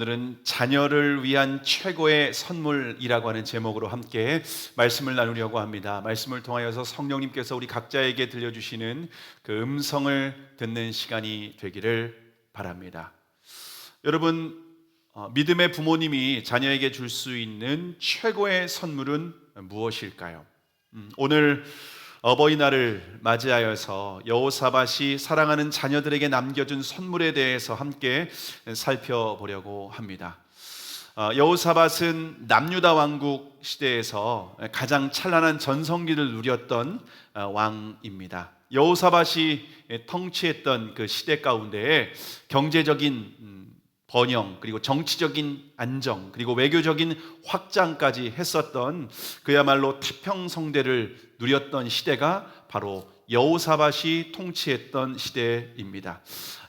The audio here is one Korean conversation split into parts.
오늘은 자녀를 위한 최고의 선물이라고 하는 제목으로 함께 말씀을 나누려고 합니다. 말씀을 통하여서 성령님께서 우리 각자에게 들려주시는 그 음성을 듣는 시간이 되기를 바랍니다. 여러분, 믿음의 부모님이 자녀에게 줄 수 있는 최고의 선물은 무엇일까요? 오늘 어버이날을 맞이하여서 여호사밧이 사랑하는 자녀들에게 남겨준 선물에 대해서 함께 살펴보려고 합니다. 여호사밧은 남유다 왕국 시대에서 가장 찬란한 전성기를 누렸던 왕입니다. 여호사밧이 통치했던 그 시대 가운데에 경제적인 번영, 그리고 정치적인 안정, 그리고 외교적인 확장까지 했었던 그야말로 태평성대를 누렸던 시대가 바로 여호사밧이 통치했던 시대입니다.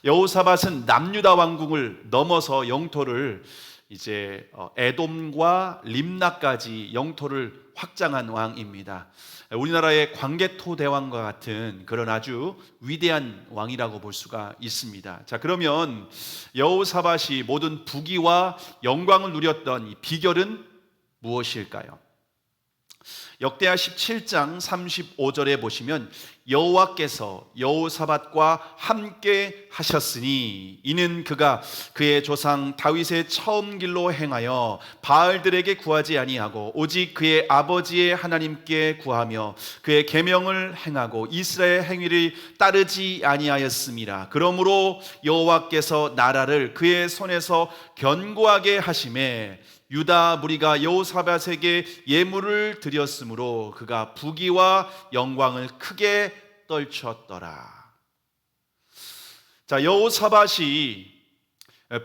여호사밧은 남유다 왕국을 넘어서 영토를 이제 에돔과 림나까지 영토를 확장한 왕입니다. 우리나라의 광개토 대왕과 같은 그런 아주 위대한 왕이라고 볼 수가 있습니다. 자, 그러면 여호사밧이 모든 부귀와 영광을 누렸던 이 비결은 무엇일까요? 역대하 17장 35절에 보시면 여호와께서 여호사밧과 함께 하셨으니 이는 그가 그의 조상 다윗의 처음 길로 행하여 바알들에게 구하지 아니하고 오직 그의 아버지의 하나님께 구하며 그의 계명을 행하고 이스라엘 행위를 따르지 아니하였음이라. 그러므로 여호와께서 나라를 그의 손에서 견고하게 하심에 유다 무리가 여호사밧에게 예물을 드렸으므로 그가 부귀와 영광을 크게 떨쳤더라. 자, 여호사밧이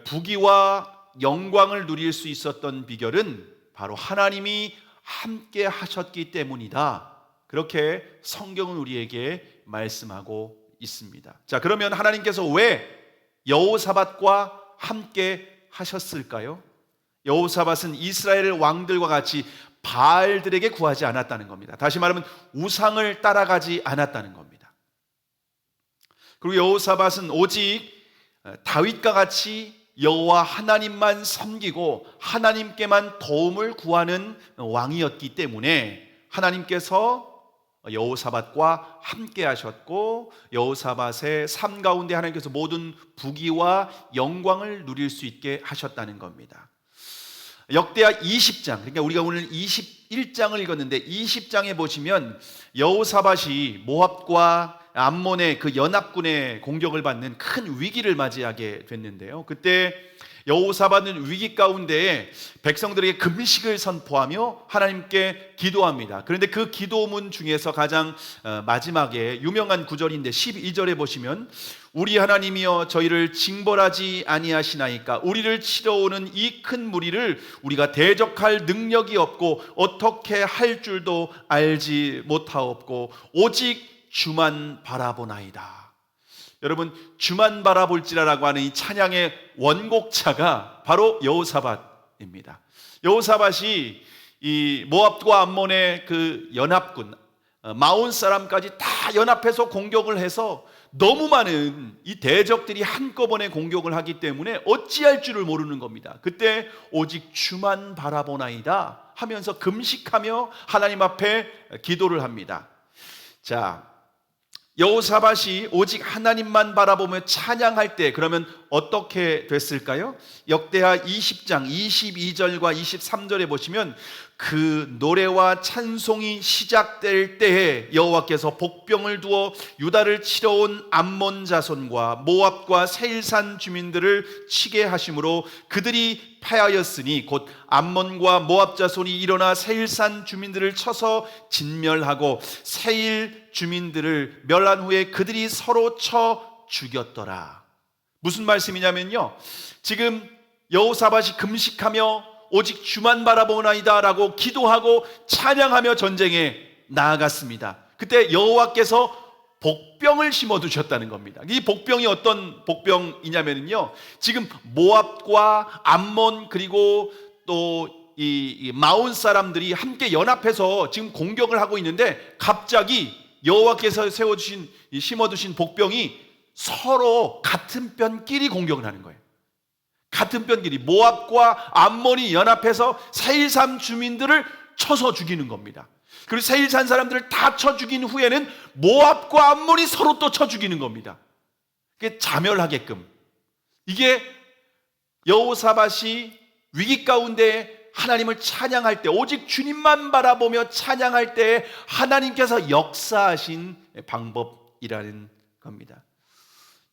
부귀와 영광을 누릴 수 있었던 비결은 바로 하나님이 함께 하셨기 때문이다. 그렇게 성경은 우리에게 말씀하고 있습니다. 자, 그러면 하나님께서 왜 여호사밧과 함께 하셨을까요? 여호사밧은 이스라엘 왕들과 같이 바알들에게 구하지 않았다는 겁니다. 다시 말하면 우상을 따라가지 않았다는 겁니다. 그리고 여호사밧은 오직 다윗과 같이 여호와 하나님만 섬기고 하나님께만 도움을 구하는 왕이었기 때문에 하나님께서 여호사밧과 함께 하셨고 여호사밧의 삶 가운데 하나님께서 모든 부귀와 영광을 누릴 수 있게 하셨다는 겁니다. 역대하 20장, 그러니까 우리가 오늘 21장을 읽었는데 20장에 보시면 여호사밧이 모압과 암몬의 그 연합군의 공격을 받는 큰 위기를 맞이하게 됐는데요. 그때 여호사밧은 위기 가운데 백성들에게 금식을 선포하며 하나님께 기도합니다. 그런데 그 기도문 중에서 가장 마지막에 유명한 구절인데 12절에 보시면 우리 하나님이여 저희를 징벌하지 아니하시나이까 우리를 치러오는 이 큰 무리를 우리가 대적할 능력이 없고 어떻게 할 줄도 알지 못하옵고 오직 주만 바라보나이다. 여러분, 주만 바라볼지라라고 하는 이 찬양의 원곡자가 바로 여호사밧입니다. 여호사밧이 이 모압과 암몬의 그 연합군 마온 사람까지 다 연합해서 공격을 해서 너무 많은 이 대적들이 한꺼번에 공격을 하기 때문에 어찌할 줄을 모르는 겁니다. 그때 오직 주만 바라보나이다 하면서 금식하며 하나님 앞에 기도를 합니다. 자, 여호사밧이 오직 하나님만 바라보며 찬양할 때 그러면 어떻게 됐을까요? 역대하 20장 22절과 23절에 보시면 그 노래와 찬송이 시작될 때에 여호와께서 복병을 두어 유다를 치러온 암몬 자손과 모압과 세일산 주민들을 치게 하심으로 그들이 패하였으니 곧 암몬과 모압 자손이 일어나 세일산 주민들을 쳐서 진멸하고 세일 주민들을 멸한 후에 그들이 서로 쳐 죽였더라. 무슨 말씀이냐면요, 지금 여호사밧이 금식하며 오직 주만 바라보나이다 라고 기도하고 찬양하며 전쟁에 나아갔습니다. 그때 여호와께서 복병을 심어두셨다는 겁니다. 이 복병이 어떤 복병이냐면요, 지금 모압과 암몬 그리고 또 이 마온 사람들이 함께 연합해서 지금 공격을 하고 있는데 갑자기 여호와께서 세워주신 심어두신 복병이 서로 같은 편끼리 공격을 하는 거예요. 같은 편끼리 모압과 암몬이 연합해서 세일산 주민들을 쳐서 죽이는 겁니다. 그리고 세일산 사람들을 다 쳐 죽인 후에는 모압과 암몬이 서로 또 쳐 죽이는 겁니다. 그게 자멸하게끔. 이게 여호사밧이 위기 가운데 하나님을 찬양할 때, 오직 주님만 바라보며 찬양할 때 하나님께서 역사하신 방법이라는 겁니다.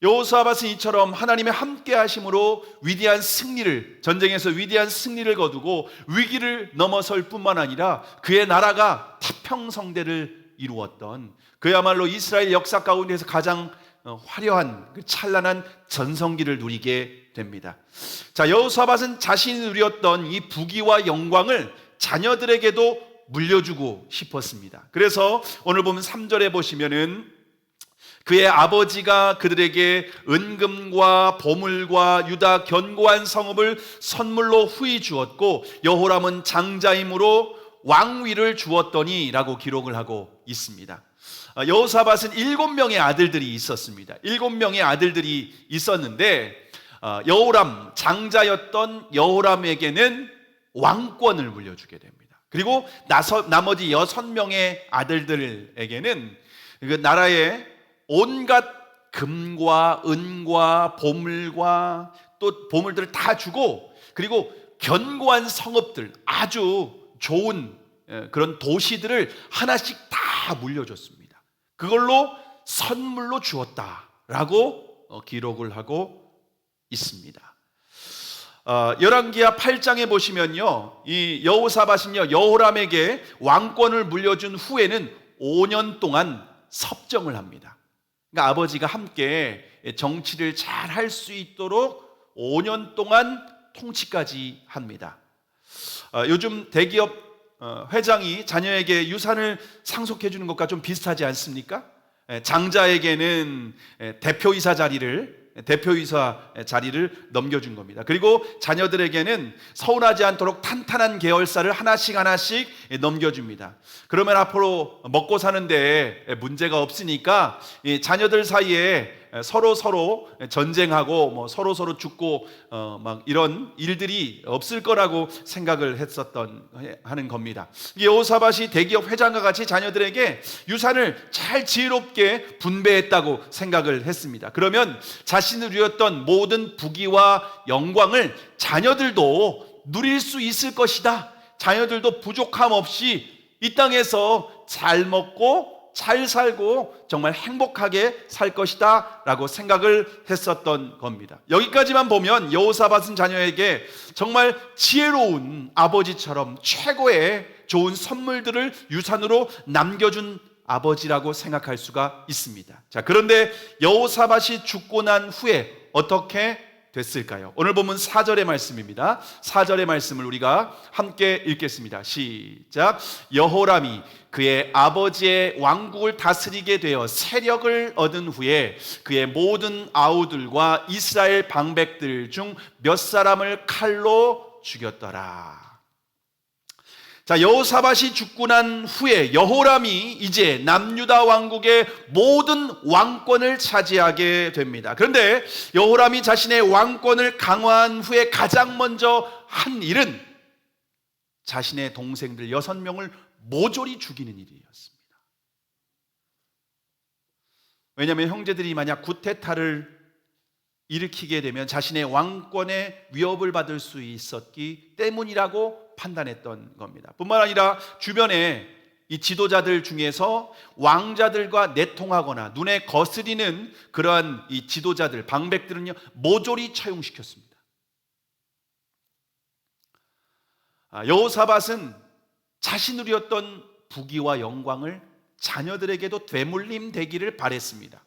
여호사밧은 이처럼 하나님의 함께 하심으로 위대한 승리를, 전쟁에서 위대한 승리를 거두고 위기를 넘어설 뿐만 아니라 그의 나라가 태평성대를 이루었던, 그야말로 이스라엘 역사 가운데서 가장 화려한 그 찬란한 전성기를 누리게 됩니다. 자, 여호사밧은 자신이 누렸던 이 부귀와 영광을 자녀들에게도 물려주고 싶었습니다. 그래서 오늘 보면 3절에 보시면은 그의 아버지가 그들에게 은금과 보물과 유다 견고한 성읍을 선물로 후히 주었고 여호람은 장자임으로 왕위를 주었더니 라고 기록을 하고 있습니다. 여호사밧은 7명의 아들들이 있었습니다. 7명의 아들들이 있었는데 여호람, 장자였던 여호람에게는 왕권을 물려주게 됩니다. 그리고 나머지 6명의 아들들에게는 그 나라의 온갖 금과 은과 보물과 또 보물들을 다 주고, 그리고 견고한 성읍들, 아주 좋은 그런 도시들을 하나씩 다 물려줬습니다. 그걸로 선물로 주었다라고 기록을 하고 있습니다. 열왕기하 8장에 보시면요, 이 여호사밧은요 여호람에게 왕권을 물려준 후에는 5년 동안 섭정을 합니다. 그러니까 아버지가 함께 정치를 잘 할 수 있도록 5년 동안 통치까지 합니다. 요즘 대기업 회장이 자녀에게 유산을 상속해 주는 것과 좀 비슷하지 않습니까? 장자에게는 대표이사 자리를 넘겨준 겁니다. 그리고 자녀들에게는 서운하지 않도록 탄탄한 계열사를 하나씩 넘겨줍니다. 그러면 앞으로 먹고 사는데 문제가 없으니까 이 자녀들 사이에 서로 전쟁하고 뭐 서로 죽고 막 이런 일들이 없을 거라고 생각을 하는 겁니다. 여호사밧이 대기업 회장과 같이 자녀들에게 유산을 잘 지혜롭게 분배했다고 생각을 했습니다. 그러면 자신을 누렸던 모든 부귀와 영광을 자녀들도 누릴 수 있을 것이다. 자녀들도 부족함 없이 이 땅에서 잘 먹고 잘 살고 정말 행복하게 살 것이다 라고 생각을 했었던 겁니다. 여기까지만 보면 여호사밧은 자녀에게 정말 지혜로운 아버지처럼 최고의 좋은 선물들을 유산으로 남겨준 아버지라고 생각할 수가 있습니다. 자, 그런데 여호사밧이 죽고 난 후에 어떻게 됐을까요? 오늘 본문 4절의 말씀입니다. 4절의 말씀을 우리가 함께 읽겠습니다. 시작. 여호람이 그의 아버지의 왕국을 다스리게 되어 세력을 얻은 후에 그의 모든 아우들과 이스라엘 방백들 중 몇 사람을 칼로 죽였더라. 자, 여호사밧이 죽고 난 후에 여호람이 이제 남유다 왕국의 모든 왕권을 차지하게 됩니다. 그런데 여호람이 자신의 왕권을 강화한 후에 가장 먼저 한 일은 자신의 동생들 6명을 모조리 죽이는 일이었습니다. 왜냐하면 형제들이 만약 구테타를 일으키게 되면 자신의 왕권에 위협을 받을 수 있었기 때문이라고 판단했던 겁니다. 뿐만 아니라 주변에 이 지도자들 중에서 왕자들과 내통하거나 눈에 거스리는 그러한 이 지도자들, 방백들은요 모조리 처형시켰습니다. 여호사밧은 자신이 누렸던 부귀와 영광을 자녀들에게도 되물림 되기를 바랬습니다.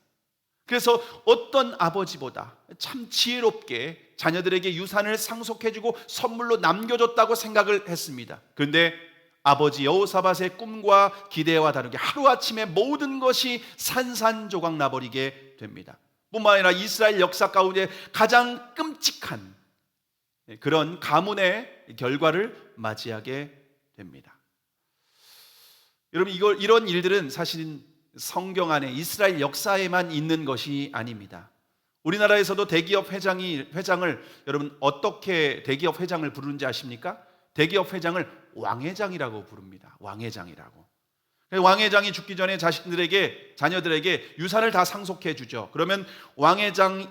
그래서 어떤 아버지보다 참 지혜롭게 자녀들에게 유산을 상속해주고 선물로 남겨줬다고 생각을 했습니다. 그런데 아버지 여호사밧의 꿈과 기대와 다르게 하루아침에 모든 것이 산산조각 나버리게 됩니다. 뿐만 아니라 이스라엘 역사 가운데 가장 끔찍한 그런 가문의 결과를 맞이하게 됩니다. 여러분, 이런 일들은 사실은 성경 안에 이스라엘 역사에만 있는 것이 아닙니다. 우리나라에서도 대기업 회장을 여러분 어떻게 대기업 회장을 부르는지 아십니까? 대기업 회장을 왕회장이라고 부릅니다. 왕회장이라고. 왕회장이 죽기 전에 자녀들에게 유산을 다 상속해 주죠. 그러면 왕회장이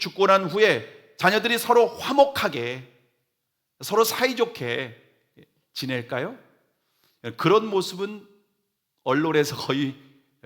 죽고 난 후에 자녀들이 서로 화목하게, 서로 사이좋게 지낼까요? 그런 모습은 언론에서 거의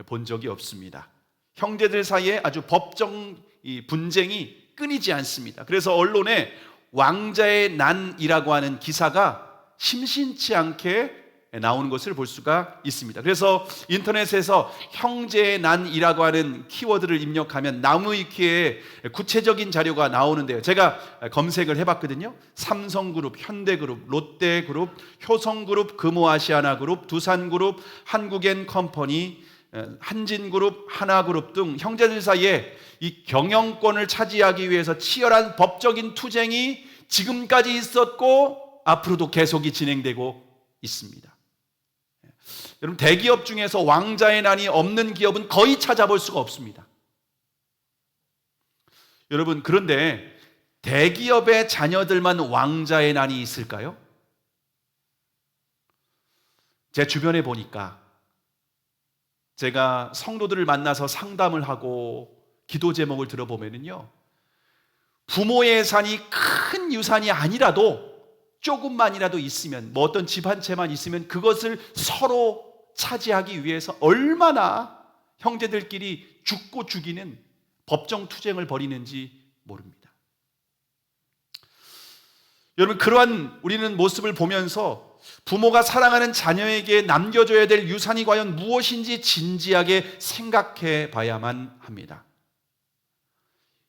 본 적이 없습니다. 형제들 사이에 아주 법정 분쟁이 끊이지 않습니다. 그래서 언론에 왕자의 난이라고 하는 기사가 심심치 않게 나오는 것을 볼 수가 있습니다. 그래서 인터넷에서 형제의 난이라고 하는 키워드를 입력하면 나무위키에 구체적인 자료가 나오는데요. 제가 검색을 해봤거든요. 삼성그룹, 현대그룹, 롯데그룹, 효성그룹, 금호아시아나그룹, 두산그룹, 한국엔컴퍼니, 한진그룹, 하나그룹 등 형제들 사이에 이 경영권을 차지하기 위해서 치열한 법적인 투쟁이 지금까지 있었고 앞으로도 계속이 진행되고 있습니다. 여러분, 대기업 중에서 왕자의 난이 없는 기업은 거의 찾아볼 수가 없습니다. 여러분, 그런데 대기업의 자녀들만 왕자의 난이 있을까요? 제 주변에 보니까, 제가 성도들을 만나서 상담을 하고 기도 제목을 들어보면요, 부모의 예산이 큰 유산이 아니라도 조금만이라도 있으면, 뭐 어떤 집 한 채만 있으면 그것을 서로 차지하기 위해서 얼마나 형제들끼리 죽고 죽이는 법정 투쟁을 벌이는지 모릅니다. 여러분, 그러한 우리는 모습을 보면서 부모가 사랑하는 자녀에게 남겨줘야 될 유산이 과연 무엇인지 진지하게 생각해 봐야만 합니다.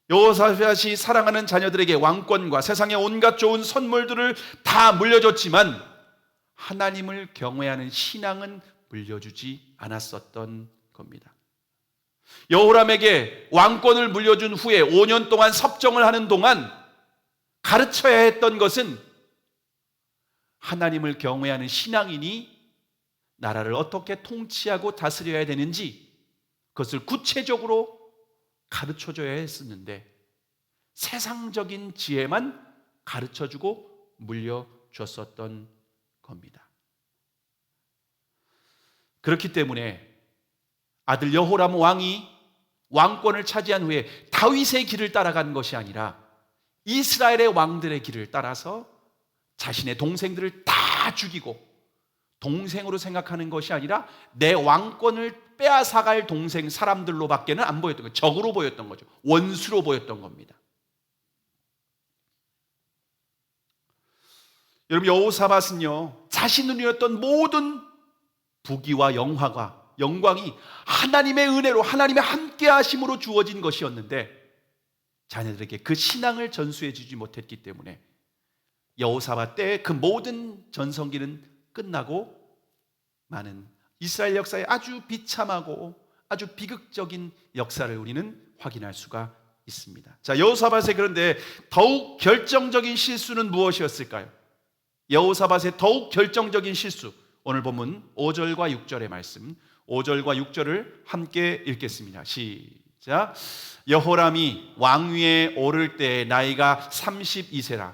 여호사밧이 사랑하는 자녀들에게 왕권과 세상의 온갖 좋은 선물들을 다 물려줬지만 하나님을 경외하는 신앙은 물려주지 않았었던 겁니다. 여호람에게 왕권을 물려준 후에 5년 동안 섭정을 하는 동안 가르쳐야 했던 것은 하나님을 경외하는 신앙인이 나라를 어떻게 통치하고 다스려야 되는지 그것을 구체적으로 가르쳐줘야 했었는데 세상적인 지혜만 가르쳐주고 물려줬었던 겁니다. 그렇기 때문에 아들 여호람 왕이 왕권을 차지한 후에 다윗의 길을 따라간 것이 아니라 이스라엘의 왕들의 길을 따라서 자신의 동생들을 다 죽이고, 동생으로 생각하는 것이 아니라 내 왕권을 빼앗아갈 동생 사람들로 밖에는 안 보였던 거예요. 적으로 보였던 거죠. 원수로 보였던 겁니다. 여러분, 여호사밧은요, 자신을 누렸던 모든 부귀와 영광이 하나님의 은혜로, 하나님의 함께 하심으로 주어진 것이었는데 자녀들에게 그 신앙을 전수해 주지 못했기 때문에 여호사밧 때의 그 모든 전성기는 끝나고 많은 이스라엘 역사의 아주 비참하고 아주 비극적인 역사를 우리는 확인할 수가 있습니다. 자, 여호사밧의 그런데 더욱 결정적인 실수는 무엇이었을까요? 여호사밧의 더욱 결정적인 실수, 오늘 본문 5절과 6절의 말씀, 5절과 6절을 함께 읽겠습니다. 시작. 여호람이 왕위에 오를 때 나이가 32세라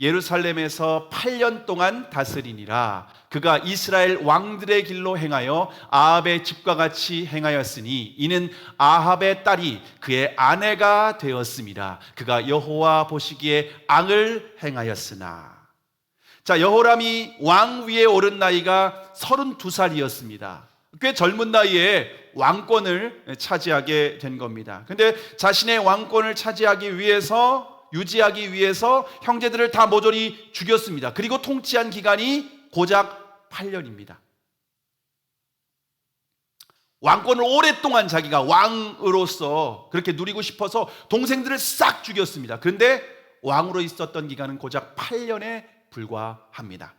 예루살렘에서 8년 동안 다스리니라. 그가 이스라엘 왕들의 길로 행하여 아합의 집과 같이 행하였으니 이는 아합의 딸이 그의 아내가 되었음이라. 그가 여호와 보시기에 악을 행하였으나. 자, 여호람이 왕위에 오른 나이가 32살이었습니다. 꽤 젊은 나이에 왕권을 차지하게 된 겁니다. 근데 자신의 왕권을 유지하기 위해서 형제들을 다 모조리 죽였습니다. 그리고 통치한 기간이 고작 8년입니다. 왕권을 오랫동안 자기가 왕으로서 그렇게 누리고 싶어서 동생들을 싹 죽였습니다. 그런데 왕으로 있었던 기간은 고작 8년에 불과합니다.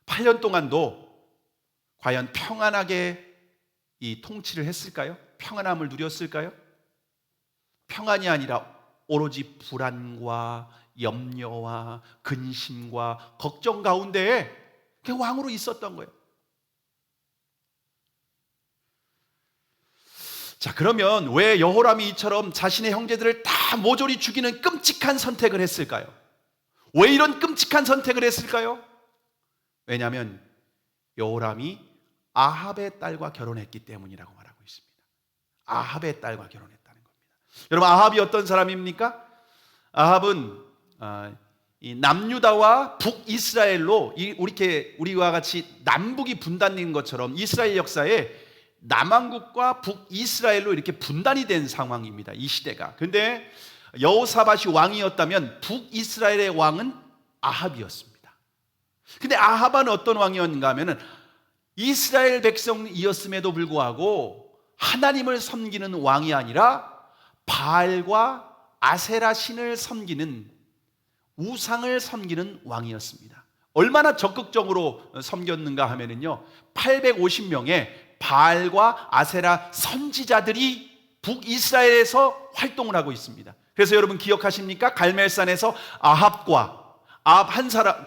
8년 동안도 과연 평안하게 이 통치를 했을까요? 평안함을 누렸을까요? 평안이 아니라 오로지 불안과 염려와 근심과 걱정 가운데에 왕으로 있었던 거예요. 자, 그러면 왜 여호람이 이처럼 자신의 형제들을 다 모조리 죽이는 끔찍한 선택을 했을까요? 왜 이런 끔찍한 선택을 했을까요? 왜냐하면 여호람이 아합의 딸과 결혼했기 때문이라고 말하고 있습니다. 아합의 딸과 결혼했다는 겁니다. 여러분, 아합이 어떤 사람입니까? 아합은 이 남유다와 북이스라엘로 우리와 같이 남북이 분단된 것처럼 이스라엘 역사에 남왕국과 북이스라엘로 이렇게 분단이 된 상황입니다. 이 시대가. 근데 여호사밧이 왕이었다면 북이스라엘의 왕은 아합이었습니다. 근데 아합은 어떤 왕이었는가 하면은 이스라엘 백성이었음에도 불구하고 하나님을 섬기는 왕이 아니라 바알과 아세라 신을 섬기는, 우상을 섬기는 왕이었습니다. 얼마나 적극적으로 섬겼는가 하면은요, 850명의 바알과 아세라 선지자들이 북이스라엘에서 활동을 하고 있습니다. 그래서 여러분 기억하십니까? 갈멜산에서 아합 한 사람,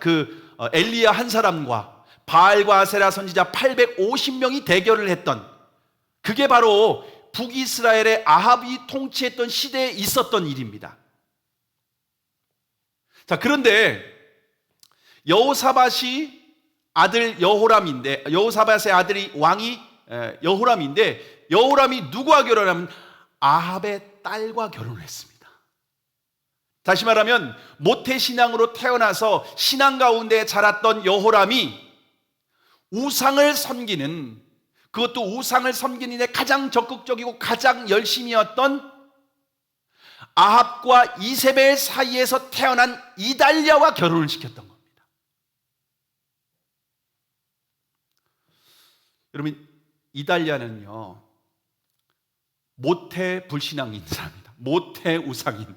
엘리야 한 사람과 바알과 아세라 선지자 850명이 대결을 했던, 그게 바로 북이스라엘의 아합이 통치했던 시대에 있었던 일입니다. 자, 그런데 여호사밧이 아들 여호람인데, 여호사밧의 아들이 왕이 여호람인데, 여호람이 누구와 결혼하면 아합의 딸과 결혼을 했습니다. 다시 말하면 모태신앙으로 태어나서 신앙 가운데 자랐던 여호람이 우상을 섬기는, 그것도 우상을 섬기는 데 가장 적극적이고 가장 열심이었던 아합과 이세벨 사이에서 태어난 이달랴와 결혼을 시켰던 겁니다. 여러분, 이달랴는요, 모태 불신앙인 사람입니다. 모태 우상인,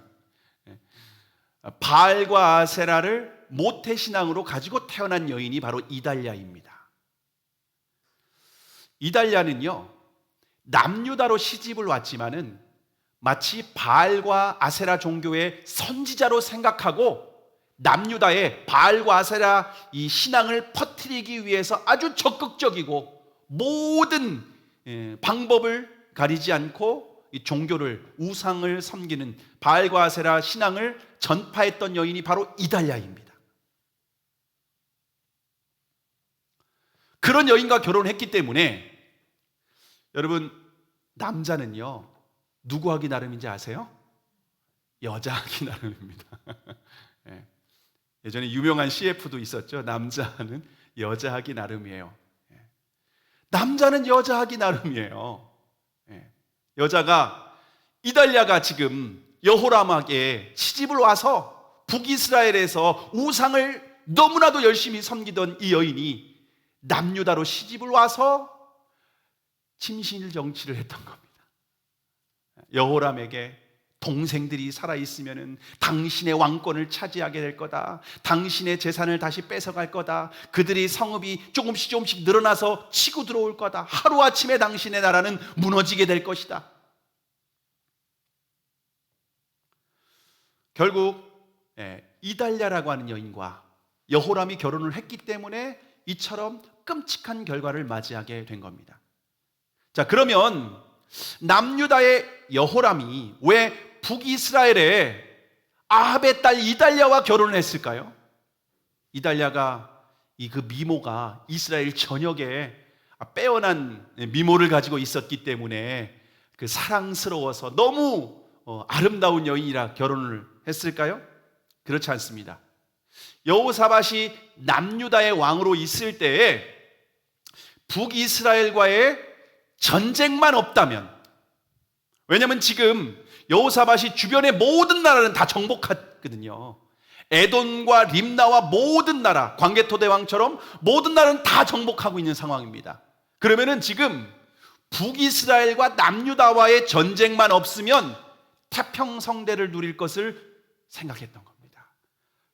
바알과 아세라를 모태 신앙으로 가지고 태어난 여인이 바로 이달랴입니다. 이달랴는요, 남유다로 시집을 왔지만은 마치 바알과 아세라 종교의 선지자로 생각하고 남유다의 바알과 아세라 이 신앙을 퍼뜨리기 위해서 아주 적극적이고 모든 방법을 가리지 않고 이 종교를, 우상을 섬기는 바알과 아세라 신앙을 전파했던 여인이 바로 이달랴입니다. 그런 여인과 결혼했기 때문에 여러분, 남자는요 누구 하기 나름인지 아세요? 여자 하기 나름입니다. 예전에 유명한 CF도 있었죠. 남자는 여자 하기 나름이에요. 남자는 여자 하기 나름이에요. 여자가, 이달랴가 지금 여호람에게 시집을 와서 북이스라엘에서 우상을 너무나도 열심히 섬기던 이 여인이 남유다로 시집을 와서 침실 정치를 했던 겁니다. 여호람에게 동생들이 살아있으면 당신의 왕권을 차지하게 될 거다, 당신의 재산을 다시 뺏어갈 거다, 그들이 성읍이 조금씩 늘어나서 치고 들어올 거다, 하루아침에 당신의 나라는 무너지게 될 것이다. 결국 이달랴라고 하는 여인과 여호람이 결혼을 했기 때문에 이처럼 끔찍한 결과를 맞이하게 된 겁니다. 자, 그러면 남유다의 여호람이 왜 북이스라엘의 아합의 딸 이달랴와 결혼을 했을까요? 이달랴가 그 미모가 이스라엘 전역에 빼어난 미모를 가지고 있었기 때문에 그 사랑스러워서 너무 아름다운 여인이라 결혼을 했을까요? 그렇지 않습니다. 여호사밧이 남유다의 왕으로 있을 때에 북이스라엘과의 전쟁만 없다면, 왜냐하면 지금 여호사밧이 주변의 모든 나라는 다 정복했거든요. 에돔과 림나와 모든 나라, 광개토대왕처럼 모든 나라는 다 정복하고 있는 상황입니다. 그러면은 지금 북이스라엘과 남유다와의 전쟁만 없으면 태평성대를 누릴 것을 생각했던 겁니다.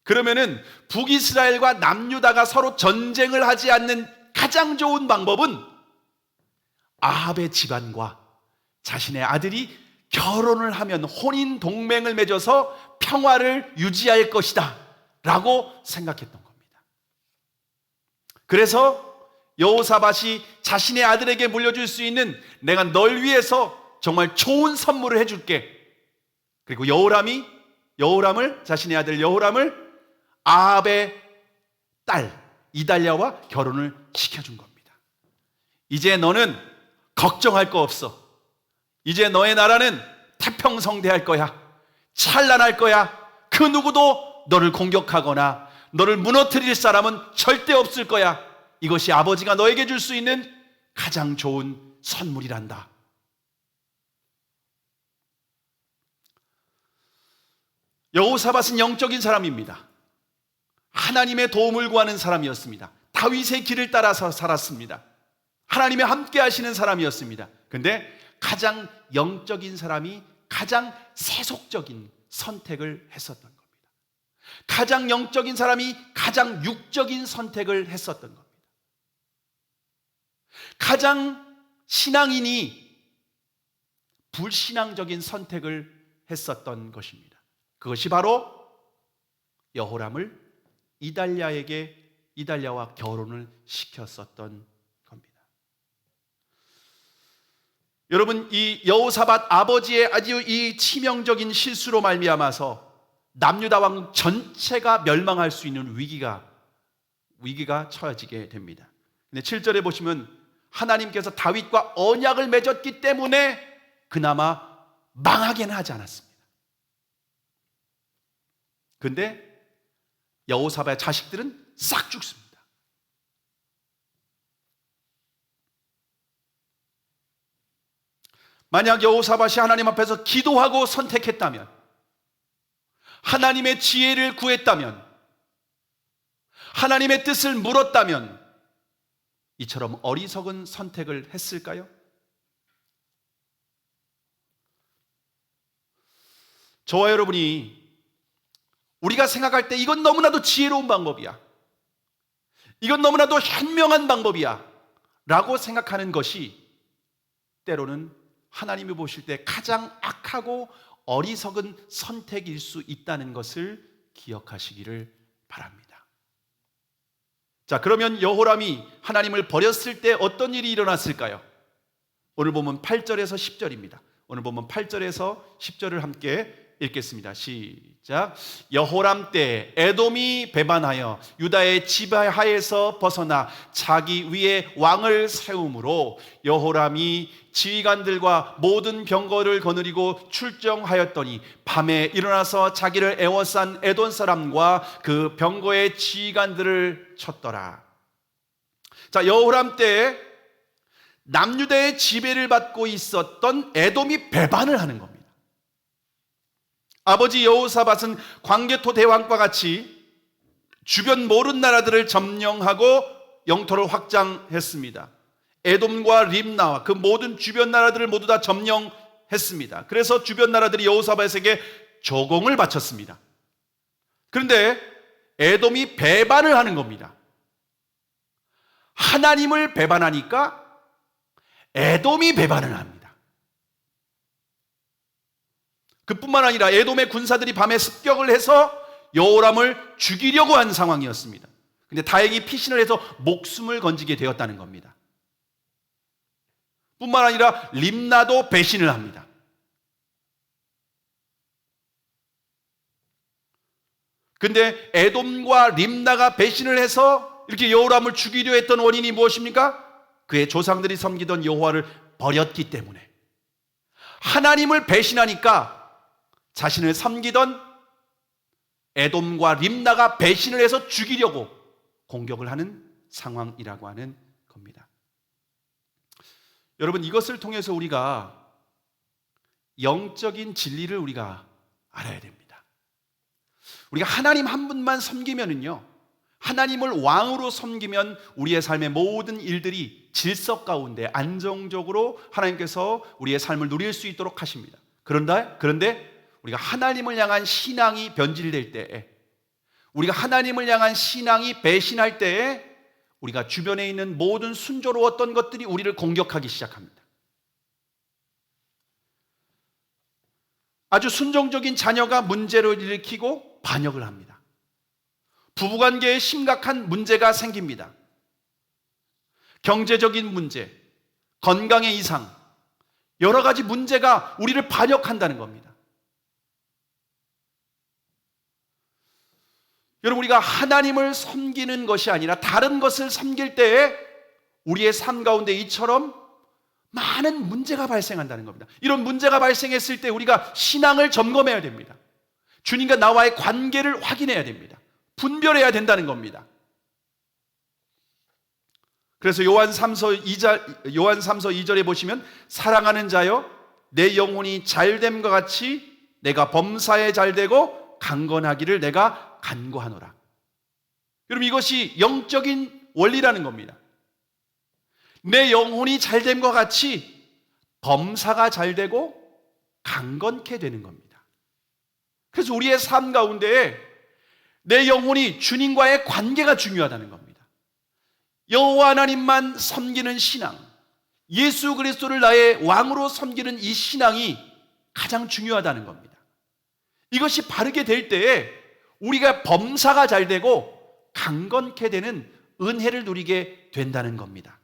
그러면은 북이스라엘과 남유다가 서로 전쟁을 하지 않는 가장 좋은 방법은 아합의 집안과 자신의 아들이 결혼을 하면 혼인 동맹을 맺어서 평화를 유지할 것이다 라고 생각했던 겁니다. 그래서 여호사밧이 자신의 아들에게 물려줄 수 있는, 내가 널 위해서 정말 좋은 선물을 해줄게. 그리고 여호람을 자신의 아들 여호람을 아합의 딸 이달랴와 결혼을 시켜준 겁니다. 이제 너는 걱정할 거 없어. 이제 너의 나라는 태평성대할 거야. 찬란할 거야. 그 누구도 너를 공격하거나 너를 무너뜨릴 사람은 절대 없을 거야. 이것이 아버지가 너에게 줄 수 있는 가장 좋은 선물이란다. 여호사밧은 영적인 사람입니다. 하나님의 도움을 구하는 사람이었습니다. 다윗의 길을 따라서 살았습니다. 하나님의 함께 하시는 사람이었습니다. 근데 가장 영적인 사람이 가장 세속적인 선택을 했었던 겁니다. 가장 영적인 사람이 가장 육적인 선택을 했었던 겁니다. 가장 신앙인이 불신앙적인 선택을 했었던 것입니다. 그것이 바로 여호람을 이달랴와 결혼을 시켰었던 겁니다. 여러분, 이 여호사밧 아버지의 아주 이 치명적인 실수로 말미암아서 남유다 왕 전체가 멸망할 수 있는 위기가 처해지게 됩니다. 근데 7절에 보시면 하나님께서 다윗과 언약을 맺었기 때문에 그나마 망하게는 하지 않았습니다. 근데 여호사밧의 자식들은 싹 죽습니다. 만약 여호사밧이 하나님 앞에서 기도하고 선택했다면, 하나님의 지혜를 구했다면, 하나님의 뜻을 물었다면 이처럼 어리석은 선택을 했을까요? 저와 여러분이 우리가 생각할 때 이건 너무나도 지혜로운 방법이야, 이건 너무나도 현명한 방법이야 라고 생각하는 것이 때로는 하나님이 보실 때 가장 악하고 어리석은 선택일 수 있다는 것을 기억하시기를 바랍니다. 자, 그러면 여호람이 하나님을 버렸을 때 어떤 일이 일어났을까요? 오늘 보면 8절에서 10절입니다. 오늘 보면 8절에서 10절을 함께 읽겠습니다. 시작. 여호람 때 에돔이 배반하여 유다의 지배하에서 벗어나 자기 위에 왕을 세우므로 여호람이 지휘관들과 모든 병거를 거느리고 출정하였더니 밤에 일어나서 자기를 애워싼 에돔 사람과 그 병거의 지휘관들을 쳤더라. 자, 여호람 때 남유다의 지배를 받고 있었던 에돔이 배반을 하는 겁니다. 아버지 여호사밧은 광개토 대왕과 같이 주변 모든 나라들을 점령하고 영토를 확장했습니다. 에돔과 림나와 그 모든 주변 나라들을 모두 다 점령했습니다. 그래서 주변 나라들이 여호사밧에게 조공을 바쳤습니다. 그런데 에돔이 배반을 하는 겁니다. 하나님을 배반하니까 에돔이 배반을 합니다. 그뿐만 아니라 에돔의 군사들이 밤에 습격을 해서 여호람을 죽이려고 한 상황이었습니다. 근데 다행히 피신을 해서 목숨을 건지게 되었다는 겁니다. 뿐만 아니라 림나도 배신을 합니다. 근데 에돔과 림나가 배신을 해서 이렇게 여호람을 죽이려 했던 원인이 무엇입니까? 그의 조상들이 섬기던 여호와를 버렸기 때문에. 하나님을 배신하니까 자신을 섬기던 에돔과 림나가 배신을 해서 죽이려고 공격을 하는 상황이라고 하는 겁니다. 여러분, 이것을 통해서 우리가 영적인 진리를 우리가 알아야 됩니다. 우리가 하나님 한 분만 섬기면은요, 하나님을 왕으로 섬기면 우리의 삶의 모든 일들이 질서 가운데 안정적으로 하나님께서 우리의 삶을 누릴 수 있도록 하십니다. 그런데 우리가 하나님을 향한 신앙이 변질될 때에, 우리가 하나님을 향한 신앙이 배신할 때에 우리가 주변에 있는 모든 순조로웠던 것들이 우리를 공격하기 시작합니다. 아주 순종적인 자녀가 문제를 일으키고 반역을 합니다. 부부관계에 심각한 문제가 생깁니다. 경제적인 문제, 건강의 이상, 여러 가지 문제가 우리를 반역한다는 겁니다. 여러분, 우리가 하나님을 섬기는 것이 아니라 다른 것을 섬길 때에 우리의 삶 가운데 이처럼 많은 문제가 발생한다는 겁니다. 이런 문제가 발생했을 때 우리가 신앙을 점검해야 됩니다. 주님과 나와의 관계를 확인해야 됩니다. 분별해야 된다는 겁니다. 그래서 요한 3서 2절에 보시면, 사랑하는 자여, 내 영혼이 잘됨과 같이 내가 범사에 잘되고 강건하기를 내가 간구하노라. 여러분, 이것이 영적인 원리라는 겁니다. 내 영혼이 잘됨과 같이 범사가 잘되고 강건케 되는 겁니다. 그래서 우리의 삶 가운데 내 영혼이 주님과의 관계가 중요하다는 겁니다. 여호와 하나님만 섬기는 신앙, 예수 그리스도를 나의 왕으로 섬기는 이 신앙이 가장 중요하다는 겁니다. 이것이 바르게 될 때에 우리가 범사가 잘 되고 강건케 되는 은혜를 누리게 된다는 겁니다.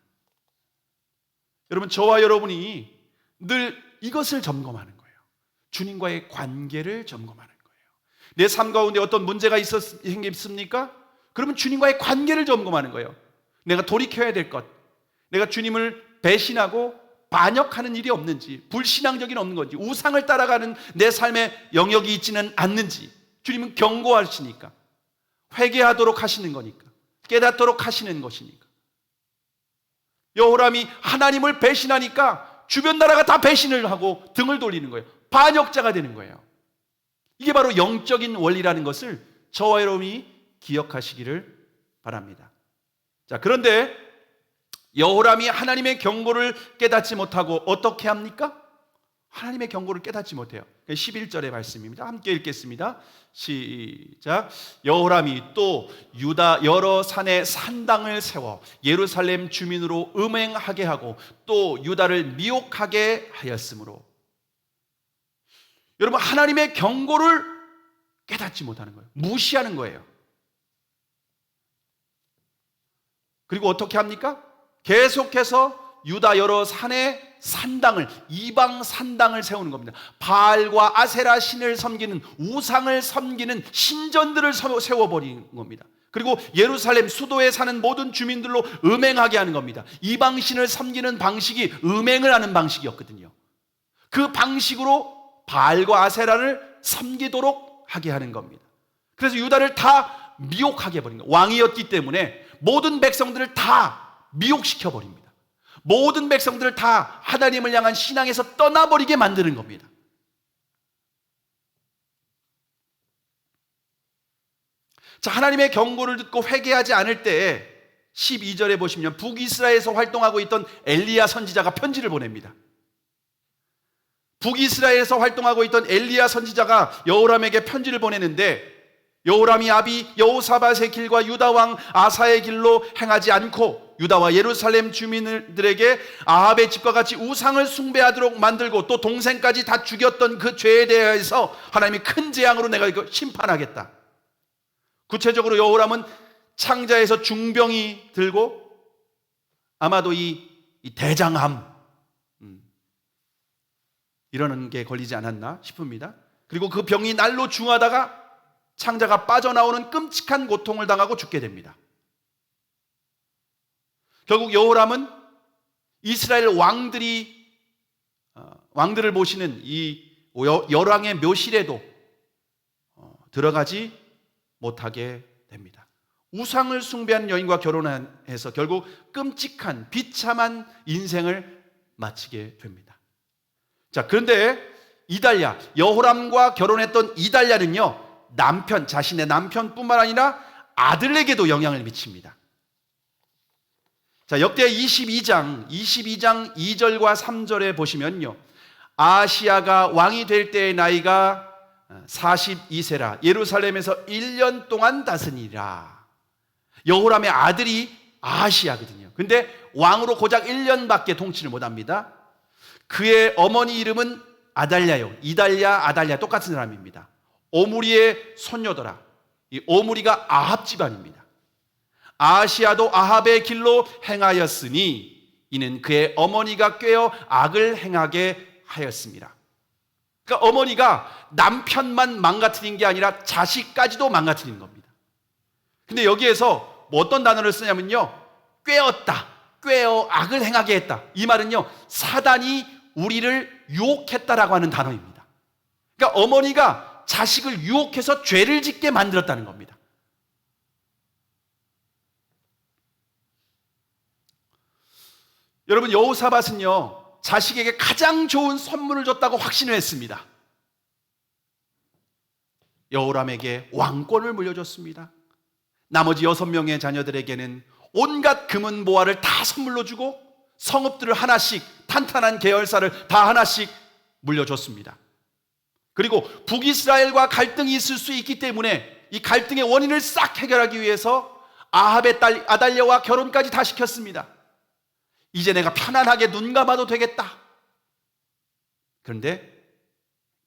여러분, 저와 여러분이 늘 이것을 점검하는 거예요. 주님과의 관계를 점검하는 거예요. 내 삶 가운데 어떤 문제가 생겼습니까? 그러면 주님과의 관계를 점검하는 거예요. 내가 돌이켜야 될 것, 내가 주님을 배신하고 반역하는 일이 없는지, 불신앙적인 없는 건지, 우상을 따라가는 내 삶의 영역이 있지는 않는지, 주님은 경고하시니까, 회개하도록 하시는 거니까, 깨닫도록 하시는 것이니까. 여호람이 하나님을 배신하니까 주변 나라가 다 배신을 하고 등을 돌리는 거예요. 반역자가 되는 거예요. 이게 바로 영적인 원리라는 것을 저와 여러분이 기억하시기를 바랍니다. 자, 그런데 여호람이 하나님의 경고를 깨닫지 못하고 어떻게 합니까? 하나님의 경고를 깨닫지 못해요. 11절의 말씀입니다. 함께 읽겠습니다. 시작. 여호람이 또 유다 여러 산에 산당을 세워 예루살렘 주민으로 음행하게 하고 또 유다를 미혹하게 하였으므로. 여러분, 하나님의 경고를 깨닫지 못하는 거예요. 무시하는 거예요. 그리고 어떻게 합니까? 계속해서 유다 여러 산에 산당을, 이방 산당을 세우는 겁니다. 바알과 아세라 신을 섬기는, 우상을 섬기는 신전들을 세워버리는 겁니다. 그리고 예루살렘 수도에 사는 모든 주민들로 음행하게 하는 겁니다. 이방 신을 섬기는 방식이 음행을 하는 방식이었거든요. 그 방식으로 바알과 아세라를 섬기도록 하게 하는 겁니다. 그래서 유다를 다 미혹하게 해버린 거예요. 왕이었기 때문에 모든 백성들을 다 미혹시켜 버립니다. 모든 백성들을 다 하나님을 향한 신앙에서 떠나버리게 만드는 겁니다. 자, 하나님의 경고를 듣고 회개하지 않을 때 12절에 보시면 북이스라엘에서 활동하고 있던 엘리야 선지자가 편지를 보냅니다. 북이스라엘에서 활동하고 있던 엘리야 선지자가 여호람에게 편지를 보내는데, 여호람이 아비 여호사밧의 길과 유다 왕 아사의 길로 행하지 않고 유다와 예루살렘 주민들에게 아합의 집과 같이 우상을 숭배하도록 만들고 또 동생까지 다 죽였던 그 죄에 대해서 하나님이 큰 재앙으로 내가 이거 심판하겠다. 구체적으로 여호람은 창자에서 중병이 들고 아마도 이 대장암 이러는 게 걸리지 않았나 싶습니다. 그리고 그 병이 날로 중하다가 창자가 빠져나오는 끔찍한 고통을 당하고 죽게 됩니다. 결국 여호람은 이스라엘 왕들을 모시는 이 열왕의 묘실에도 들어가지 못하게 됩니다. 우상을 숭배하는 여인과 결혼해서 결국 끔찍한 비참한 인생을 마치게 됩니다. 자, 그런데 이달랴, 여호람과 결혼했던 이달랴는요, 자신의 남편뿐만 아니라 아들에게도 영향을 미칩니다. 자, 역대 22장 2절과 3절에 보시면요, 아하시야가 왕이 될 때의 나이가 42세라 예루살렘에서 1년 동안 다스리라. 여호람의 아들이 아하시야거든요. 근데 왕으로 고작 1년밖에 통치를 못합니다. 그의 어머니 이름은 아달랴요. 이달랴, 아달랴 똑같은 사람입니다. 오므리의 손녀더라. 이 오므리가 아합 집안입니다. 아하시야도 아합의 길로 행하였으니 이는 그의 어머니가 꾀어 악을 행하게 하였습니다. 그러니까 어머니가 남편만 망가뜨린 게 아니라 자식까지도 망가뜨린 겁니다. 근데 여기에서 뭐 어떤 단어를 쓰냐면요, 꾀었다, 꾀어 악을 행하게 했다. 이 말은요, 사단이 우리를 유혹했다라고 하는 단어입니다. 그러니까 어머니가 자식을 유혹해서 죄를 짓게 만들었다는 겁니다. 여러분, 여호사밧은요 자식에게 가장 좋은 선물을 줬다고 확신을 했습니다. 여호람에게 왕권을 물려줬습니다. 나머지 6명의 자녀들에게는 온갖 금은 보화를 다 선물로 주고 성읍들을 하나씩, 탄탄한 계열사를 다 하나씩 물려줬습니다. 그리고 북이스라엘과 갈등이 있을 수 있기 때문에 이 갈등의 원인을 싹 해결하기 위해서 아합의 딸 아달랴와 결혼까지 다 시켰습니다. 이제 내가 편안하게 눈 감아도 되겠다. 그런데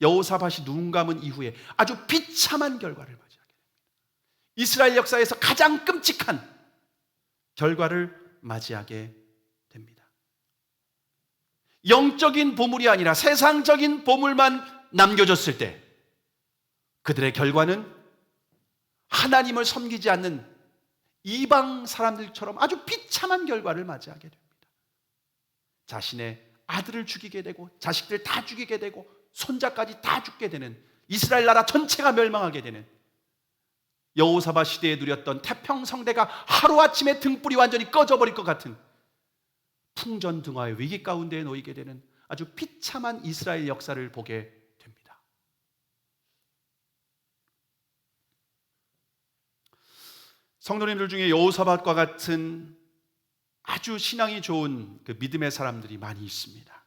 여호사밧이 눈 감은 이후에 아주 비참한 결과를 맞이하게 됩니다. 이스라엘 역사에서 가장 끔찍한 결과를 맞이하게 됩니다. 영적인 보물이 아니라 세상적인 보물만 남겨졌을 때 그들의 결과는 하나님을 섬기지 않는 이방 사람들처럼 아주 비참한 결과를 맞이하게 됩니다. 자신의 아들을 죽이게 되고 자식들 다 죽이게 되고 손자까지 다 죽게 되는, 이스라엘 나라 전체가 멸망하게 되는, 여호사밧 시대에 누렸던 태평성대가 하루아침에 등불이 완전히 꺼져버릴 것 같은 풍전등화의 위기 가운데에 놓이게 되는 아주 비참한 이스라엘 역사를 보게 됩니다. 성도님들 중에 여호사밧과 같은 아주 신앙이 좋은 그 믿음의 사람들이 많이 있습니다.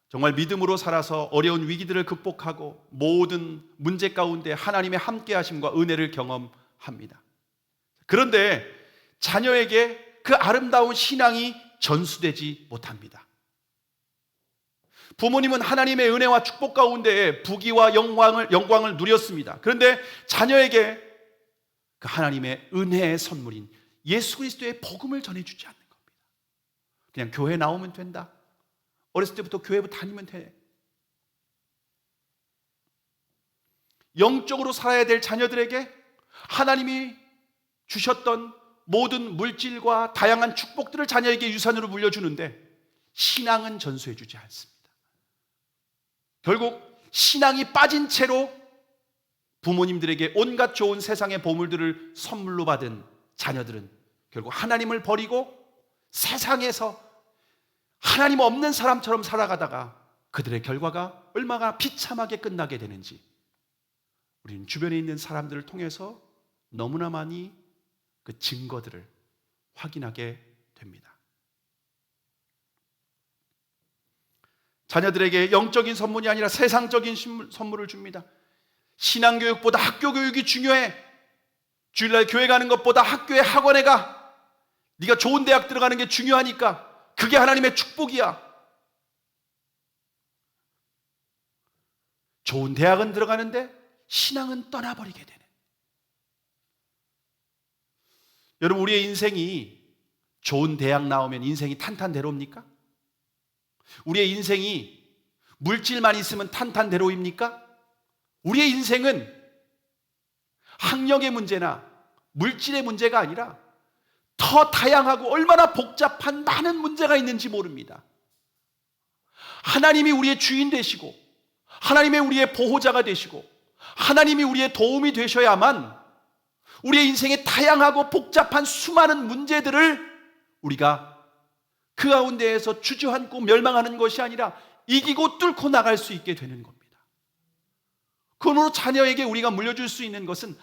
정말 믿음으로 살아서 어려운 위기들을 극복하고 모든 문제 가운데 하나님의 함께하심과 은혜를 경험합니다. 그런데 자녀에게 그 아름다운 신앙이 전수되지 못합니다. 부모님은 하나님의 은혜와 축복 가운데 부귀와 영광을 누렸습니다. 그런데 자녀에게 그 하나님의 은혜의 선물인 예수 그리스도의 복음을 전해주지 않는 겁니다. 그냥 교회 나오면 된다. 어렸을 때부터 교회 다니면 돼. 영적으로 살아야 될 자녀들에게 하나님이 주셨던 모든 물질과 다양한 축복들을 자녀에게 유산으로 물려주는데 신앙은 전수해주지 않습니다. 결국 신앙이 빠진 채로 부모님들에게 온갖 좋은 세상의 보물들을 선물로 받은 자녀들은 결국 하나님을 버리고 세상에서 하나님 없는 사람처럼 살아가다가 그들의 결과가 얼마나 비참하게 끝나게 되는지 우리는 주변에 있는 사람들을 통해서 너무나 많이 그 증거들을 확인하게 됩니다. 자녀들에게 영적인 선물이 아니라 세상적인 선물을 줍니다. 신앙교육보다 학교 교육이 중요해. 주일날 교회 가는 것보다 학교에 학원에 가. 네가 좋은 대학 들어가는 게 중요하니까 그게 하나님의 축복이야. 좋은 대학은 들어가는데 신앙은 떠나버리게 되는. 여러분, 우리의 인생이 좋은 대학 나오면 인생이 탄탄대로입니까? 우리의 인생이 물질만 있으면 탄탄대로입니까? 우리의 인생은 학력의 문제나 물질의 문제가 아니라 더 다양하고 얼마나 복잡한 많은 문제가 있는지 모릅니다. 하나님이 우리의 주인 되시고 하나님의 우리의 보호자가 되시고 하나님이 우리의 도움이 되셔야만 우리의 인생의 다양하고 복잡한 수많은 문제들을 우리가 그 가운데에서 주저앉고 멸망하는 것이 아니라 이기고 뚫고 나갈 수 있게 되는 겁니다. 그러므로 자녀에게 우리가 물려줄 수 있는 것은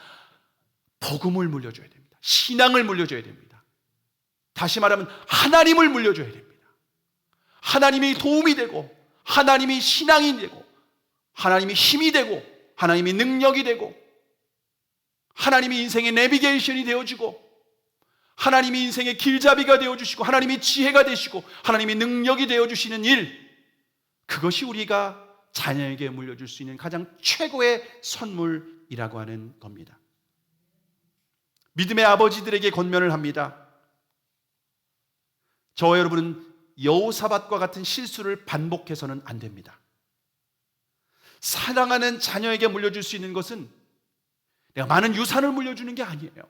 복음을 물려줘야 됩니다. 신앙을 물려줘야 됩니다. 다시 말하면 하나님을 물려줘야 됩니다. 하나님이 도움이 되고 하나님이 신앙이 되고 하나님이 힘이 되고 하나님이 능력이 되고 하나님이 인생의 내비게이션이 되어주고 하나님이 인생의 길잡이가 되어주시고 하나님이 지혜가 되시고 하나님이 능력이 되어주시는 일, 그것이 우리가 자녀에게 물려줄 수 있는 가장 최고의 선물이라고 하는 겁니다. 믿음의 아버지들에게 권면을 합니다. 저와 여러분은 여호사밧과 같은 실수를 반복해서는 안 됩니다. 사랑하는 자녀에게 물려줄 수 있는 것은 내가 많은 유산을 물려주는 게 아니에요.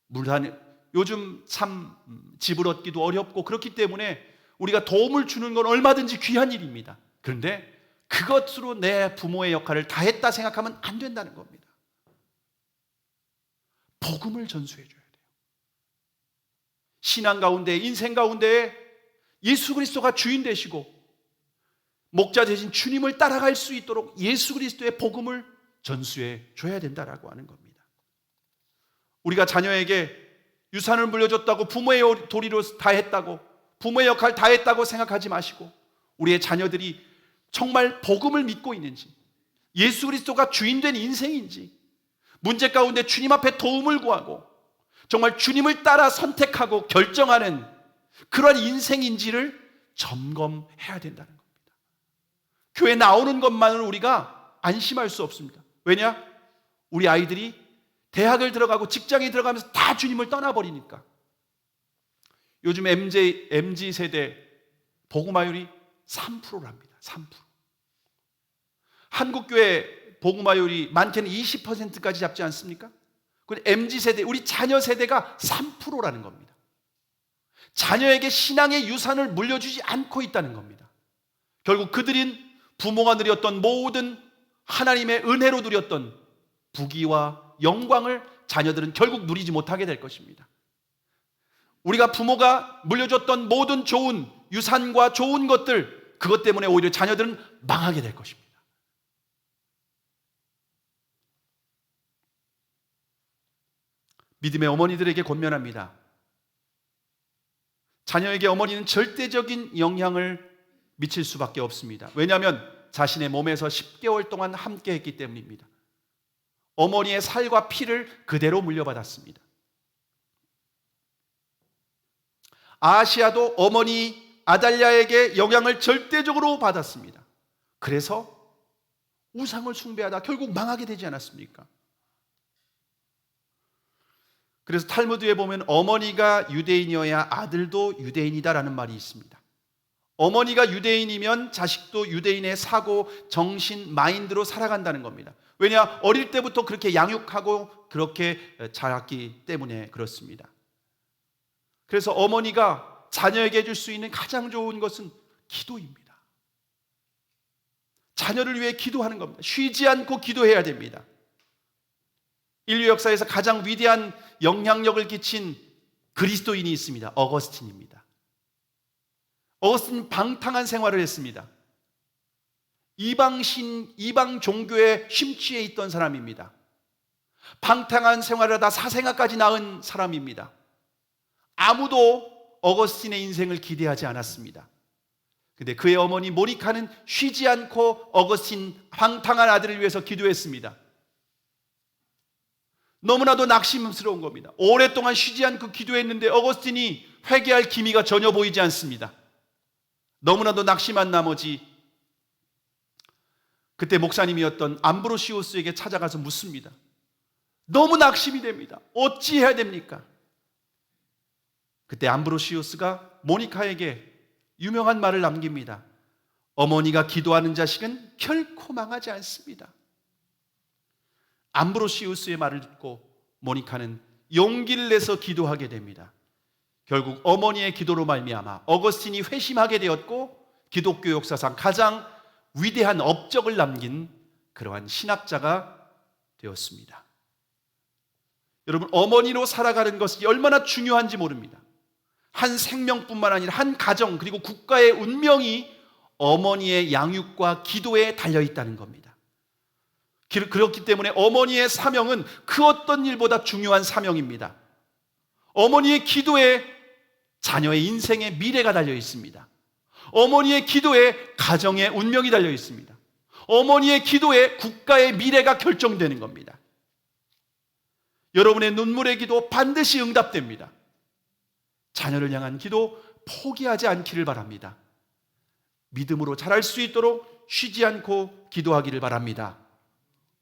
물론 요즘 참 집을 얻기도 어렵고 그렇기 때문에 우리가 도움을 주는 건 얼마든지 귀한 일입니다. 그런데 그것으로 내 부모의 역할을 다했다 생각하면 안 된다는 겁니다. 복음을 전수해 줘야 돼요. 신앙 가운데, 인생 가운데 예수 그리스도가 주인 되시고 목자 되신 주님을 따라갈 수 있도록 예수 그리스도의 복음을 전수해 줘야 된다라고 하는 겁니다. 우리가 자녀에게 유산을 물려줬다고 부모의 도리로 다 했다고, 부모의 역할 다 했다고 생각하지 마시고, 우리의 자녀들이 정말 복음을 믿고 있는지, 예수 그리스도가 주인된 인생인지, 문제 가운데 주님 앞에 도움을 구하고 정말 주님을 따라 선택하고 결정하는 그런 인생인지를 점검해야 된다는 겁니다. 교회 나오는 것만으로 우리가 안심할 수 없습니다. 왜냐? 우리 아이들이 대학을 들어가고 직장에 들어가면서 다 주님을 떠나버리니까. 요즘 MZ 세대 복음화율이 3%랍니다. 3%. 한국교회 복음화율이 많게는 20%까지 잡지 않습니까? 그런데 MZ 세대, 우리 자녀 세대가 3%라는 겁니다. 자녀에게 신앙의 유산을 물려주지 않고 있다는 겁니다. 결국 그들은 부모가 누렸던 모든 하나님의 은혜로 누렸던 부귀와 영광을 자녀들은 결국 누리지 못하게 될 것입니다. 우리가 부모가 물려줬던 모든 좋은 유산과 좋은 것들, 그것 때문에 오히려 자녀들은 망하게 될 것입니다. 믿음의 어머니들에게 권면합니다. 자녀에게 어머니는 절대적인 영향을 미칠 수밖에 없습니다. 왜냐하면 자신의 몸에서 10개월 동안 함께 했기 때문입니다. 어머니의 살과 피를 그대로 물려받았습니다. 아시아도 어머니 아달랴에게 영향을 절대적으로 받았습니다. 그래서 우상을 숭배하다 결국 망하게 되지 않았습니까? 그래서 탈무드에 보면 어머니가 유대인이어야 아들도 유대인이다라는 말이 있습니다. 어머니가 유대인이면 자식도 유대인의 사고, 정신, 마인드로 살아간다는 겁니다. 왜냐? 어릴 때부터 그렇게 양육하고 그렇게 자랐기 때문에 그렇습니다. 그래서 어머니가 자녀에게 해줄 수 있는 가장 좋은 것은 기도입니다. 자녀를 위해 기도하는 겁니다. 쉬지 않고 기도해야 됩니다. 인류 역사에서 가장 위대한 영향력을 끼친 그리스도인이 있습니다. 어거스틴입니다. 어거스틴 방탕한 생활을 했습니다. 이방 종교에 심취해 있던 사람입니다. 방탕한 생활을 하다 사생아까지 낳은 사람입니다. 아무도 어거스틴의 인생을 기대하지 않았습니다. 근데 그의 어머니 모니카는 쉬지 않고 어거스틴 방탕한 아들을 위해서 기도했습니다. 너무나도 낙심스러운 겁니다. 오랫동안 쉬지 않고 기도했는데 어거스틴이 회개할 기미가 전혀 보이지 않습니다. 너무나도 낙심한 나머지 그때 목사님이었던 암브로시우스에게 찾아가서 묻습니다. 너무 낙심이 됩니다. 어찌해야 됩니까? 그때 암브로시우스가 모니카에게 유명한 말을 남깁니다. 어머니가 기도하는 자식은 결코 망하지 않습니다. 암브로시우스의 말을 듣고 모니카는 용기를 내서 기도하게 됩니다. 결국 어머니의 기도로 말미암아 어거스틴이 회심하게 되었고 기독교 역사상 가장 위대한 업적을 남긴 그러한 신학자가 되었습니다. 여러분, 어머니로 살아가는 것이 얼마나 중요한지 모릅니다. 한 생명뿐만 아니라 한 가정 그리고 국가의 운명이 어머니의 양육과 기도에 달려있다는 겁니다. 그렇기 때문에 어머니의 사명은 그 어떤 일보다 중요한 사명입니다. 어머니의 기도에 자녀의 인생의 미래가 달려 있습니다. 어머니의 기도에 가정의 운명이 달려 있습니다. 어머니의 기도에 국가의 미래가 결정되는 겁니다. 여러분의 눈물의 기도 반드시 응답됩니다. 자녀를 향한 기도 포기하지 않기를 바랍니다. 믿음으로 자랄 수 있도록 쉬지 않고 기도하기를 바랍니다.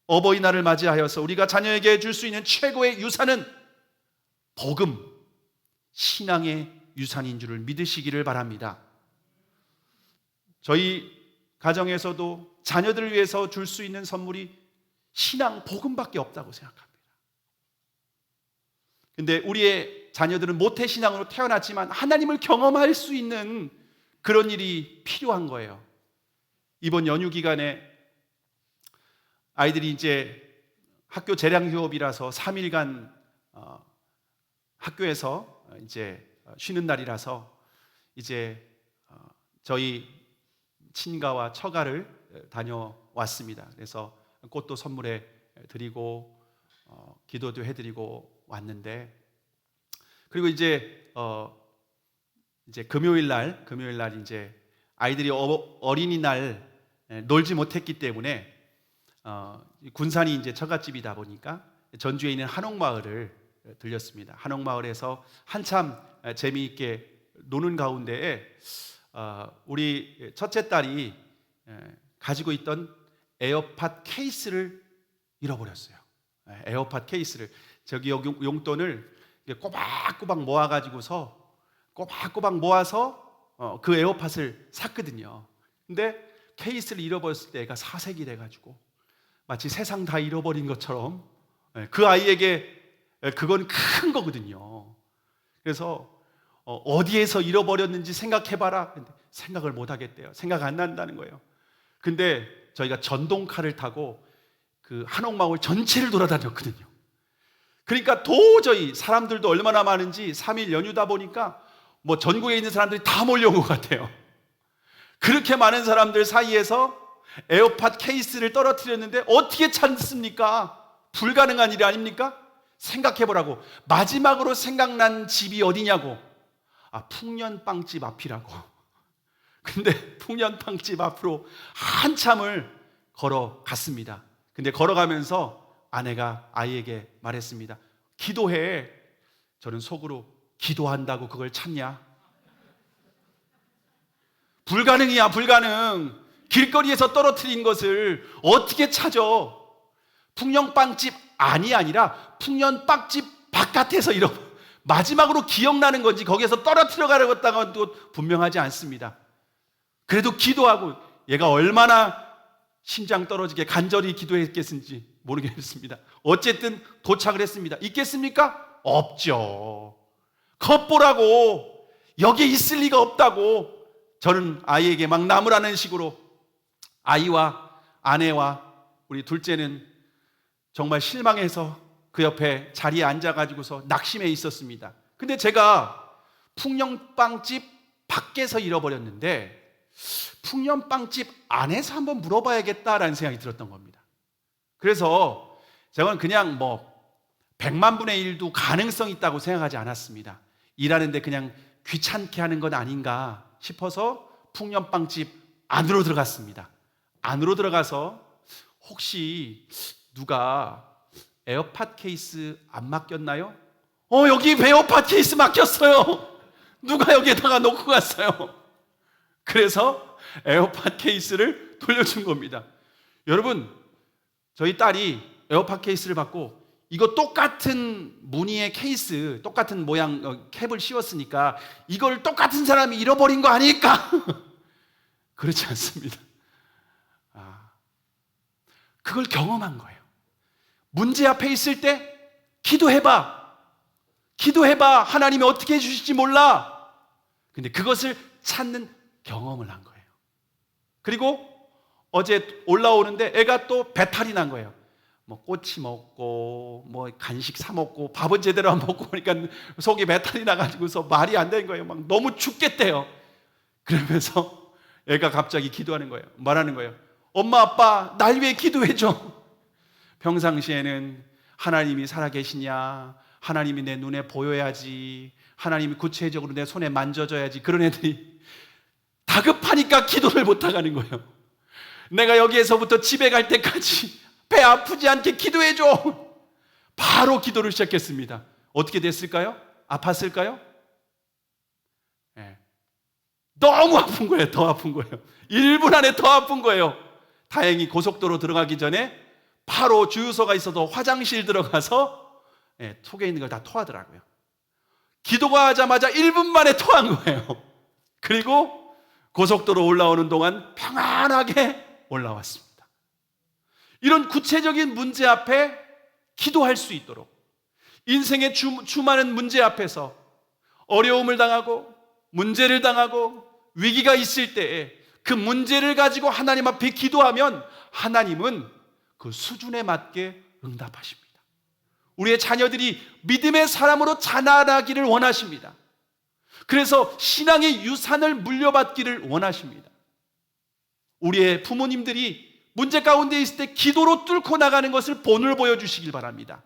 어버이날을 맞이하여서 우리가 자녀에게 줄 수 있는 최고의 유산은 복음, 신앙의 유산인 줄을 믿으시기를 바랍니다. 저희 가정에서도 자녀들을 위해서 줄 수 있는 선물이 신앙, 복음밖에 없다고 생각합니다. 근데 우리의 자녀들은 모태신앙으로 태어났지만 하나님을 경험할 수 있는 그런 일이 필요한 거예요. 이번 연휴 기간에 아이들이 이제 학교 재량 휴업이라서 3일간 학교에서 이제 쉬는 날이라서 이제 저희 친가와 처가를 다녀왔습니다. 그래서 꽃도 선물해 드리고 기도도 해드리고 왔는데, 그리고 이제 금요일 날 이제 아이들이 어린이날 놀지 못했기 때문에 군산이 이제 처갓집이다 보니까 전주에 있는 한옥마을을 들렸습니다. 한옥마을에서 한참 재미있게 노는 가운데에 우리 첫째 딸이 가지고 있던 에어팟 케이스를 잃어버렸어요. 에어팟 케이스를, 저기 용돈을 꼬박꼬박 모아가지고서 꼬박꼬박 모아서 그 에어팟을 샀거든요. 근데 케이스를 잃어버렸을 때 애가 사색이 돼가지고 마치 세상 다 잃어버린 것처럼, 그 아이에게 그건 큰 거거든요. 그래서 어디에서 잃어버렸는지 생각해봐라. 근데 생각을 못 하겠대요. 생각 안 난다는 거예요. 근데 저희가 전동카를 타고 그 한옥마을 전체를 돌아다녔거든요. 그러니까 도저히 사람들도 얼마나 많은지 3일 연휴다 보니까 뭐 전국에 있는 사람들이 다 몰려온 것 같아요. 그렇게 많은 사람들 사이에서 에어팟 케이스를 떨어뜨렸는데 어떻게 찾습니까? 불가능한 일이 아닙니까? 생각해보라고. 마지막으로 생각난 집이 어디냐고. 풍년빵집 앞이라고. 근데 풍년빵집 앞으로 한참을 걸어갔습니다. 근데 걸어가면서 아내가 아이에게 말했습니다. 기도해. 저는 속으로, 기도한다고 그걸 찾냐? 불가능이야, 불가능. 길거리에서 떨어뜨린 것을 어떻게 찾아? 풍년빵집 안이 아니라 풍년빵집 바깥에서 마지막으로 기억나는 건지 거기에서 떨어뜨려 가려고 또 분명하지 않습니다. 그래도 기도하고, 얘가 얼마나 심장 떨어지게 간절히 기도했겠는지 모르겠습니다. 어쨌든 도착을 했습니다. 있겠습니까? 없죠. 겉보라고, 여기에 있을 리가 없다고 저는 아이에게 막 나무라는 식으로, 아이와 아내와 우리 둘째는 정말 실망해서 그 옆에 자리에 앉아가지고서 낙심해 있었습니다. 근데 제가 풍년빵집 밖에서 잃어버렸는데 풍년빵집 안에서 한번 물어봐야겠다라는 생각이 들었던 겁니다. 그래서 저는 그냥 100만 분의 1도 가능성 있다고 생각하지 않았습니다. 일하는데 그냥 귀찮게 하는 건 아닌가 싶어서 풍년빵집 안으로 들어갔습니다. 안으로 들어가서 혹시 누가 에어팟 케이스 안 맡겼나요? 여기 에어팟 케이스 맡겼어요. 누가 여기에다가 놓고 갔어요. 그래서 에어팟 케이스를 돌려준 겁니다. 여러분, 저희 딸이 에어팟 케이스를 받고 이거 똑같은 무늬의 케이스, 똑같은 모양 캡을 씌웠으니까 이걸 똑같은 사람이 잃어버린 거 아닐까? 그렇지 않습니다. 그걸 경험한 거예요. 문제 앞에 있을 때 기도해봐. 기도해봐. 하나님이 어떻게 해주실지 몰라. 근데 그것을 찾는 경험을 한 거예요. 그리고 어제 올라오는데 애가 또 배탈이 난 거예요. 꼬치 먹고 간식 사 먹고 밥은 제대로 안 먹고 그러니까 속에 배탈이 나가지고서 말이 안 되는 거예요. 막 너무 죽겠대요. 그러면서 애가 갑자기 기도하는 거예요. 말하는 거예요. 엄마, 아빠, 날 위해 기도해줘. 평상시에는 하나님이 살아계시냐, 하나님이 내 눈에 보여야지, 하나님이 구체적으로 내 손에 만져줘야지, 그런 애들이 다급하니까 기도를 못하가는 거예요. 내가 여기에서부터 집에 갈 때까지 배 아프지 않게 기도해줘. 바로 기도를 시작했습니다. 어떻게 됐을까요? 아팠을까요? 네. 너무 아픈 거예요. 더 아픈 거예요. 1분 안에 더 아픈 거예요. 다행히 고속도로 들어가기 전에 바로 주유소가 있어도 화장실 들어가서 속에 있는 걸 다 토하더라고요. 기도가 하자마자 1분 만에 토한 거예요. 그리고 고속도로 올라오는 동안 평안하게 올라왔습니다. 이런 구체적인 문제 앞에 기도할 수 있도록, 인생의 수많은 문제 앞에서 어려움을 당하고 문제를 당하고 위기가 있을 때에 그 문제를 가지고 하나님 앞에 기도하면 하나님은 그 수준에 맞게 응답하십니다. 우리의 자녀들이 믿음의 사람으로 자라나기를 원하십니다. 그래서 신앙의 유산을 물려받기를 원하십니다. 우리의 부모님들이 문제 가운데 있을 때 기도로 뚫고 나가는 것을 본을 보여주시길 바랍니다.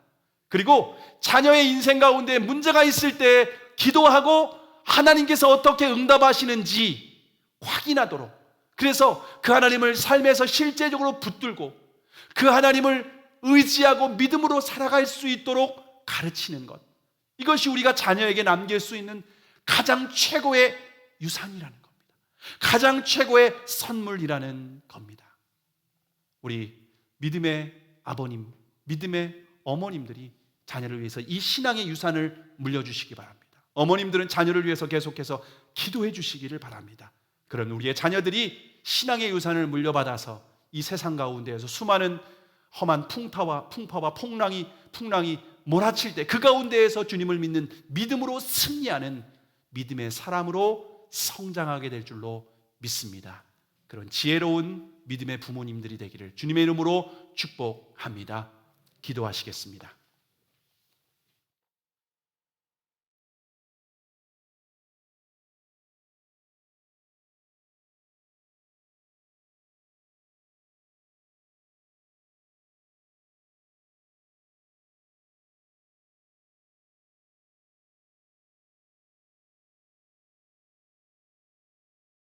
그리고 자녀의 인생 가운데 문제가 있을 때 기도하고 하나님께서 어떻게 응답하시는지 확인하도록, 그래서 그 하나님을 삶에서 실제적으로 붙들고 그 하나님을 의지하고 믿음으로 살아갈 수 있도록 가르치는 것, 이것이 우리가 자녀에게 남길 수 있는 가장 최고의 유산이라는 겁니다. 가장 최고의 선물이라는 겁니다. 우리 믿음의 아버님, 믿음의 어머님들이 자녀를 위해서 이 신앙의 유산을 물려주시기 바랍니다. 어머님들은 자녀를 위해서 계속해서 기도해 주시기를 바랍니다. 그런 우리의 자녀들이 신앙의 유산을 물려받아서 이 세상 가운데에서 수많은 험한 풍파와 풍랑이 몰아칠 때 그 가운데에서 주님을 믿는 믿음으로 승리하는 믿음의 사람으로 성장하게 될 줄로 믿습니다. 그런 지혜로운 믿음의 부모님들이 되기를 주님의 이름으로 축복합니다. 기도하시겠습니다.